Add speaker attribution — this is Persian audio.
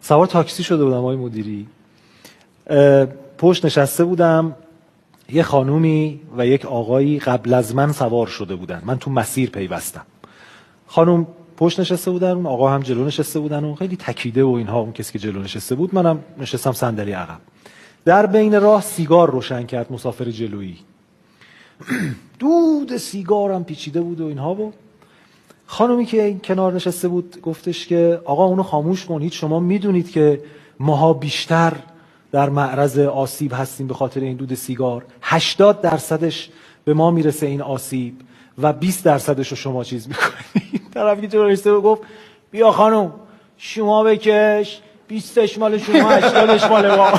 Speaker 1: سوار تاکسی شده بودم آقای مدیری، پشت نشسته بودم، یه خانومی و یک آقایی قبل از من سوار شده بودن، من تو مسیر پیوستم. خانم پشت نشسته بودن، اون آقا هم جلو نشسته بودن و خیلی تکیده و اینها. اون کسی که جلو نشسته بود، منم نشستم صندلی عقب. در بین راه سیگار روشن کرد مسافر جلویی، دود سیگارم پیچیده بود و اینها. بود خانومی که این کنار نشسته بود گفتش که آقا اونو خاموش کن، هیچ شما میدونید که ماها بیشتر در معرض آسیب هستیم به خاطر این دود سیگار. 80% به ما میرسه این آسیب و 20% رو شما چیز میکنید. طرفی که جلو نشسته بود گفت بیا خانم شما بکش، 20 مال شما، 80 مال ما.